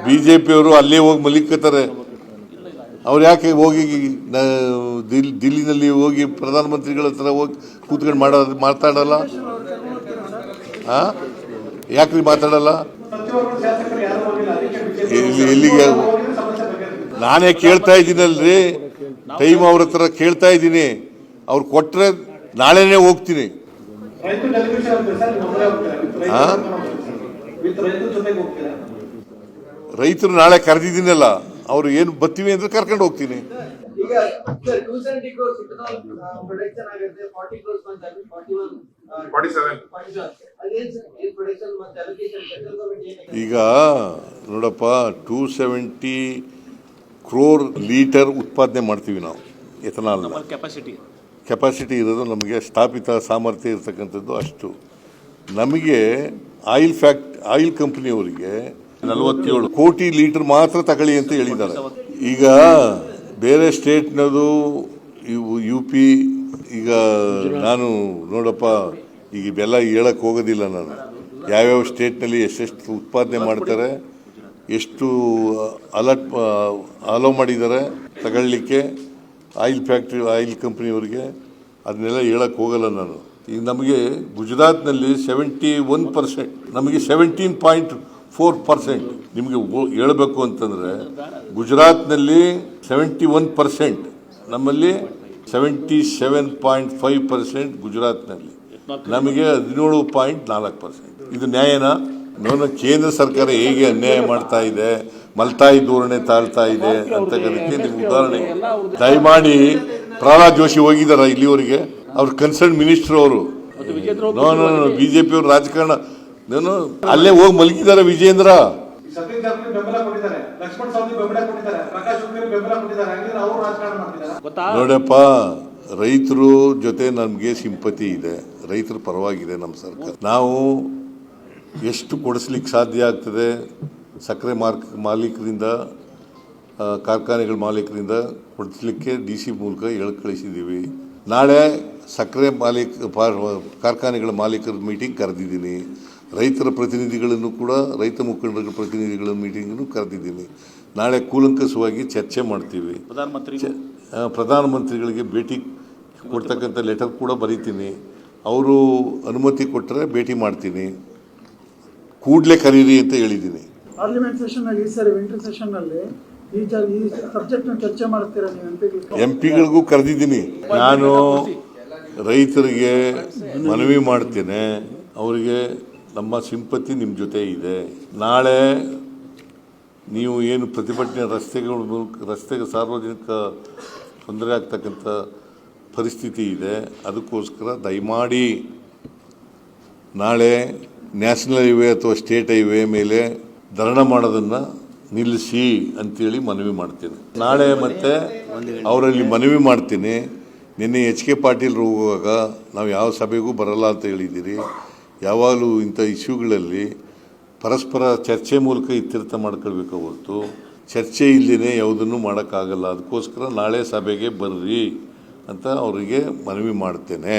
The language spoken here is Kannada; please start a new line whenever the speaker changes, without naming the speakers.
ಬಿಜೆಪಿಯವರು ಅಲ್ಲೇ ಹೋಗಿ ಮಲಿಕತ್ತಾರೆ. ಅವ್ರು ಯಾಕೆ ಹೋಗಿ ದಿಲ್ಲಿನಲ್ಲಿ ಹೋಗಿ ಪ್ರಧಾನಮಂತ್ರಿಗಳ ಹತ್ರ ಹೋಗಿ ಕೂತ್ಕೊಂಡು ಮಾತಾಡಲ್ಲ? ಯಾಕ್ರಿ ಮಾತಾಡಲ್ಲ? ಎಲ್ಲಿಗೆ ನಾನೇ ಕೇಳ್ತಾ ಇದ್ದೀನಲ್ರಿ, ಟೈಮ್ ಅವ್ರ ಹತ್ರ ಕೇಳ್ತಾ ಇದ್ದೀನಿ. ಅವ್ರು ಕೊಟ್ರೆ ನಾಳೆನೇ ಹೋಗ್ತೀನಿ. ರೈತರು ನಾಳೆ ಕರೆದಿದ್ದೀನಲ್ಲ, ಅವ್ರು ಏನು ಬರ್ತೀವಿ ಅಂದ್ರೆ ಕರ್ಕೊಂಡು ಹೋಗ್ತೀನಿ. ಈಗ ನೋಡಪ್ಪ, 270 crore ಲೀಟರ್ ಉತ್ಪಾದನೆ ಮಾಡ್ತೀವಿ ನಾವು ಎಥನಾಲ್. ಕೆಪಾಸಿಟಿ ಇರೋದು ನಮಗೆ ಸ್ಥಾಪಿತ ಸಾಮರ್ಥ್ಯ ಇರತಕ್ಕಂಥದ್ದು ಅಷ್ಟು. ನಮಗೆ ಆಯಿಲ್ ಕಂಪನಿಯವರಿಗೆ 47 ಕೋಟಿ ಲೀಟರ್ ಮಾತ್ರ ತಗೊಳ್ಳಿ ಅಂತ ಹೇಳಿದ್ದಾರೆ. ಈಗ ಬೇರೆ ಸ್ಟೇಟ್ನದು UP, ಈಗ ನಾನು ನೋಡಪ್ಪ, ಈಗ ಇವೆಲ್ಲ ಹೇಳಕ್ಕೆ ಹೋಗೋದಿಲ್ಲ ನಾನು. ಯಾವ್ಯಾವ ಸ್ಟೇಟ್ನಲ್ಲಿ ಎಷ್ಟೆಷ್ಟು ಉತ್ಪಾದನೆ ಮಾಡ್ತಾರೆ, ಎಷ್ಟು ಅಲೋ ಮಾಡಿದ್ದಾರೆ ತಗೊಳ್ಳಿಕ್ಕೆ ಆಯಿಲ್ ಕಂಪ್ನಿಯವರಿಗೆ, ಅದನ್ನೆಲ್ಲ ಹೇಳಕ್ಕೆ ಹೋಗಲ್ಲ ನಾನು. ಈಗ ನಮಗೆ ಗುಜರಾತ್ನಲ್ಲಿ 71%, ನಮಗೆ 17.4%. ನಿಮಗೆ ಹೇಳಬೇಕು ಅಂತಂದರೆ ಗುಜರಾತ್ನಲ್ಲಿ 71%, ನಮ್ಮಲ್ಲಿ 77.5% ಗುಜರಾತ್ನಲ್ಲಿ, ನಮಗೆ 17.4%. ಇದು ನ್ಯಾಯನಾ? ನಾನು ಕೇಂದ್ರ ಸರ್ಕಾರ ಹೇಗೆ ಅನ್ಯಾಯ ಮಾಡ್ತಾ ಇದೆ, ಮಲ್ತಾಯಿ ಧೋರಣೆ ತಾಳ್ತಾ ಇದೆ ಅಂತಕ್ಕಂಥಕ್ಕೆ ನಿಮ್ಗೆ ಉದಾಹರಣೆ. ದಯಮಾಡಿ ಪ್ರಹ್ಲಾದ್ ಜೋಶಿ ಹೋಗಿದಾರ ಇಲ್ಲಿವರೆಗೆ? ಅವ್ರ ಕನ್ಸರ್ನ್ ಮಿನಿಸ್ಟರ್ ಅವರು. ಬಿಜೆಪಿ ಅವರು ರಾಜಕಾರಣ ಅಲ್ಲೇ ಹೋಗಿ ಮಲಗಿದ್ದಾರೆ. ವಿಜೇಂದ್ರ ನೋಡಪ್ಪ, ರೈತರ ಜೊತೆ ನಮಗೆ ಸಿಂಪತಿ ಇದೆ, ರೈತರ ಪರವಾಗಿದೆ ನಮ್ಮ ಸರ್ಕಾರ. ನಾವು ಎಷ್ಟು ಕೊಡಿಸ್ಲಿಕ್ಕೆ ಸಾಧ್ಯ ಆಗ್ತದೆ ಸಕ್ಕರೆ ಮಾಲೀಕರಿಂದ, ಕಾರ್ಖಾನೆಗಳ ಮಾಲೀಕರಿಂದ ಕೊಡಿಸ್ಲಿಕ್ಕೆ DC ಮೂಲಕ ಹೇಳಿ ಕಳಿಸಿದ್ದೀವಿ. ನಾಳೆ ಸಕ್ಕರೆ ಕಾರ್ಖಾನೆಗಳ ಮಾಲೀಕರ ಮೀಟಿಂಗ್ ಕರೆದಿದ್ದೀನಿ. ರೈತರ ಪ್ರತಿನಿಧಿಗಳನ್ನು ಕೂಡ, ರೈತ ಮುಖಂಡರ ಪ್ರತಿನಿಧಿಗಳ ಮೀಟಿಂಗನ್ನು ಕರೆದಿದ್ದೀನಿ. ನಾಳೆ ಕೂಲಂಕಷವಾಗಿ ಚರ್ಚೆ ಮಾಡ್ತೀವಿ. ಪ್ರಧಾನಮಂತ್ರಿಗಳಿಗೆ ಭೇಟಿ ಕೊಡ್ತಕ್ಕಂಥ ಲೆಟರ್ ಕೂಡ ಬರೀತೀನಿ. ಅವರು ಅನುಮತಿ ಕೊಟ್ಟರೆ ಭೇಟಿ ಮಾಡ್ತೀನಿ. ಕೂಡಲೇ ಕರೀರಿ ಅಂತ ಹೇಳಿದ್ದೀನಿ.
ಪಾರ್ಲಿಮೆಂಟ್ ಸೆಷನ್ ಅಲ್ಲಿ ಈ ಸರಿ ವಿಂಟರ್ ಸೆಷನ್ ಅಲ್ಲಿ ಈ ಸಬ್ಜೆಕ್ಟ್ ಚರ್ಚೆ ಮಾಡ್ತೀರಾ ನೀವು?
ಎಂಪಿಗಳಿಗೂ ಕರೆದಿದ್ದೀನಿ. ನಾನು ರೈತರಿಗೆ ಮನವಿ ಮಾಡ್ತೇನೆ, ಅವರಿಗೆ ನಮ್ಮ ಸಿಂಪತಿ ನಿಮ್ಮ ಜೊತೆ ಇದೆ. ನಾಳೆ ನೀವು ಏನು ಪ್ರತಿಭಟನೆ ರಸ್ತೆಗೆ ಸಾರ್ವಜನಿಕ ತೊಂದರೆ ಆಗ್ತಕ್ಕಂಥ ಪರಿಸ್ಥಿತಿ ಇದೆ, ಅದಕ್ಕೋಸ್ಕರ ದಯಮಾಡಿ ನಾಳೆ ನ್ಯಾಷನಲ್ ಹೈವೇ ಅಥವಾ ಸ್ಟೇಟ್ ಹೈವೇ ಮೇಲೆ ಧರಣ ಮಾಡೋದನ್ನು ನಿಲ್ಲಿಸಿ ಅಂತೇಳಿ ಮನವಿ ಮಾಡ್ತೀನಿ. ನಾಳೆ ಮತ್ತೆ ಅವರಲ್ಲಿ ಮನವಿ ಮಾಡ್ತೀನಿ. ನಿನ್ನೆ HK ಪಾಟೀಲ್ ಹೋಗುವಾಗ ನಾವು ಯಾವ ಸಭೆಗೂ ಬರಲ್ಲ ಅಂತ ಹೇಳಿದ್ದೀರಿ. ಯಾವಾಗಲೂ ಇಂಥ ಇಶ್ಯೂಗಳಲ್ಲಿ ಪರಸ್ಪರ ಚರ್ಚೆ ಮೂಲಕ ಇತ್ಯರ್ಥ ಮಾಡ್ಕೊಳ್ಬೇಕು ಹೊರತು ಚರ್ಚೆ ಇಲ್ಲದೇ ಯಾವುದನ್ನು ಮಾಡೋಕ್ಕಾಗಲ್ಲ. ಅದಕ್ಕೋಸ್ಕರ ನಾಳೆ ಸಭೆಗೆ ಬರ್ರಿ ಅಂತ ಅವರಿಗೆ ಮನವಿ ಮಾಡ್ತೇನೆ.